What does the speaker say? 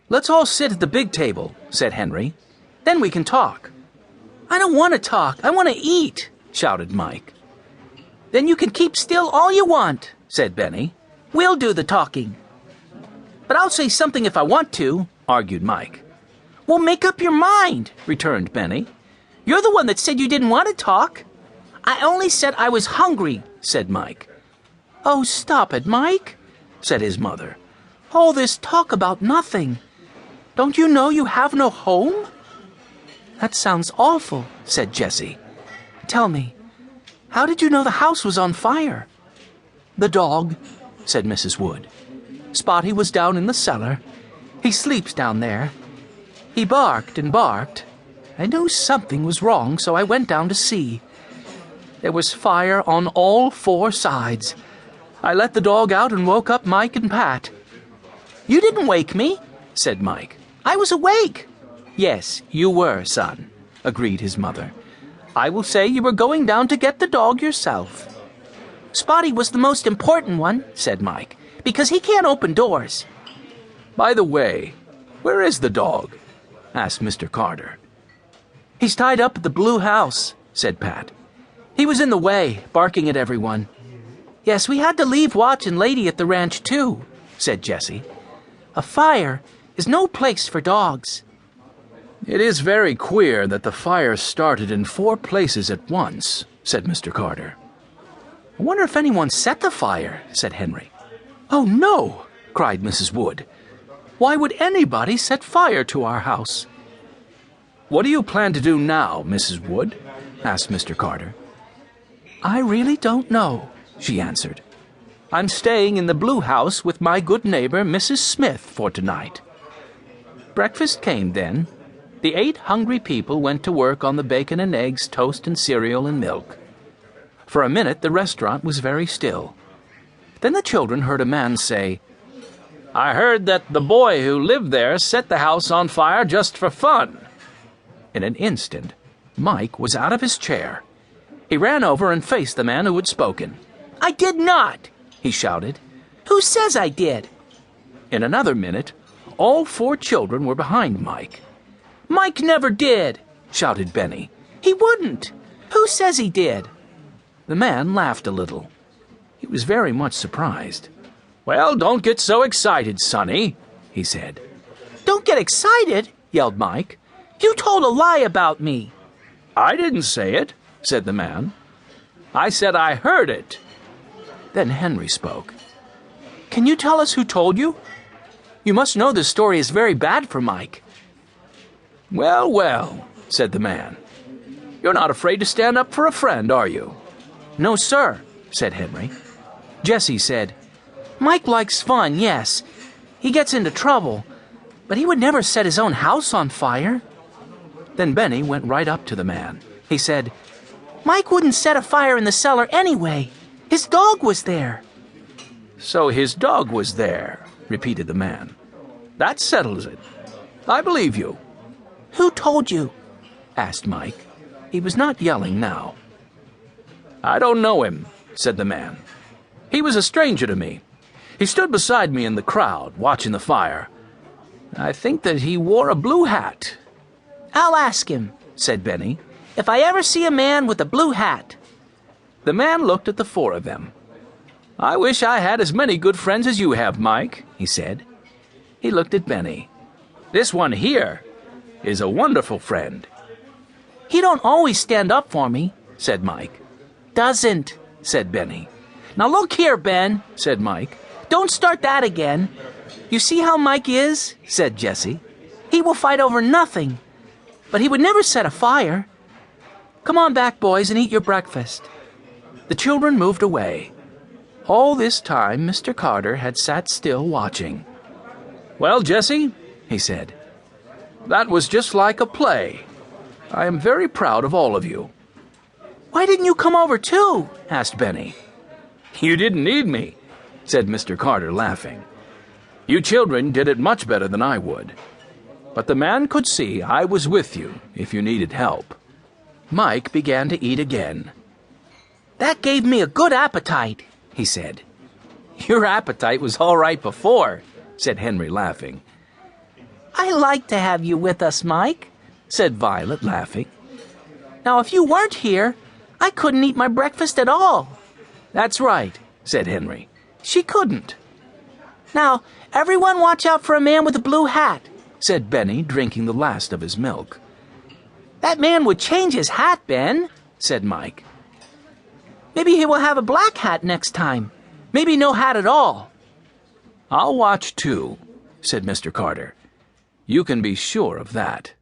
"Let's all sit at the big table," said Henry. "Then we can talk." "I don't want to talk. I want to eat," shouted Mike. "Then you can keep still all you want," said Benny. "We'll do the talking." "But I'll say something if I want to," argued Mike. "Well, make up your mind," returned Benny. "You're the one that said you didn't want to talk." "I only said I was hungry," said Mike. "Oh, stop it, Mike," said his mother. "All this talk about nothing. Don't you know you have no home?" "That sounds awful," said Jessie. "Tell me, how did you know the house was on fire?" "The dog," said Mrs. Wood. "Spotty was down in the cellar. He sleeps down there. He barked and barked. I knew something was wrong, so I went down to see. There was fire on all 4 sides. I let the dog out and woke up Mike and Pat." "You didn't wake me," said Mike. "I was awake." "Yes, you were, son," agreed his mother. "I will say you were going down to get the dog yourself." "Spotty was the most important one," said Mike, "because he can't open doors." "By the way, where is the dog?" asked Mr. Carter. "He's tied up at the blue house," said Pat. "He was in the way, barking at everyone." "Yes, we had to leave Watch and Lady at the ranch, too," said Jessie. "A fire is no place for dogs." "It is very queer that the fire started in 4 places at once," said Mr. Carter. "I wonder if anyone set the fire," said Henry. "Oh, no!" cried Mrs. Wood. "Why would anybody set fire to our house?" "What do you plan to do now, Mrs. Wood?" asked Mr. Carter. "I really don't know," she answered. "I'm staying in the blue house with my good neighbor, Mrs. Smith, for tonight." Breakfast came then. The 8 hungry people went to work on the bacon and eggs, toast and cereal and milk. For a minute the restaurant was very still. Then the children heard a man say, "I heard that the boy who lived there set the house on fire just for fun." In an instant, Mike was out of his chair. He ran over and faced the man who had spoken. "I did not!" he shouted. "Who says I did?" In another minute, all 4 children were behind Mike. "Mike never did!" shouted Benny. "He wouldn't! Who says he did?" The man laughed a little. He was very much surprised. "Well, don't get so excited, Sonny," he said. "Don't get excited!" yelled Mike. "You told a lie about me." "I didn't say it," said the man. "I said I heard it." Then Henry spoke. "Can you tell us who told you? You must know this story is very bad for Mike." "Well, well," said the man. "You're not afraid to stand up for a friend, are you?" "No, sir," said Henry. Jessie said, "Mike likes fun, yes. He gets into trouble, but he would never set his own house on fire." Then Benny went right up to the man. He said, "Mike wouldn't set a fire in the cellar anyway. His dog was there." "So his dog was there," repeated the man. "That settles it. I believe you." "Who told you?" asked Mike. He was not yelling now. "I don't know him," said the man. "He was a stranger to me. He stood beside me in the crowd, watching the fire. I think that he wore a blue hat." "I'll ask him," said Benny, "if I ever see a man with a blue hat." The man looked at the 4 of them. "I wish I had as many good friends as you have, Mike," he said. He looked at Benny. "This one here is a wonderful friend." "He don't always stand up for me," said Mike. "Doesn't," said Benny. "Now look here, Ben," said Mike. "don't start that again. You see how Mike is?" said Jessie. "He will fight over nothing, but he would never set a fire. Come on back, boys, and eat your breakfast." The children moved away. All this time Mr. Carter had sat still watching. "Well, Jessie," he said, "that was just like a play. I am very proud of all of you." "Why didn't you come over too?" asked Benny. "You didn't need me," said Mr. Carter, laughing. "You children did it much better than I would. But the man could see I was with you if you needed help." Mike began to eat again. "That gave me a good appetite," he said. "Your appetite was all right before," said Henry, laughing. I like to have you with us, Mike, said Violet, laughing. Now, if you weren't here, I couldn't eat my breakfast at all. That's right, said Henry. She couldn't. Now, everyone watch out for a man with a blue hat, said Benny, drinking the last of his milk. That man would change his hat, Ben, said Mike. Maybe he will have a black hat next time. Maybe no hat at all. I'll watch too, said Mr. Carter. You can be sure of that.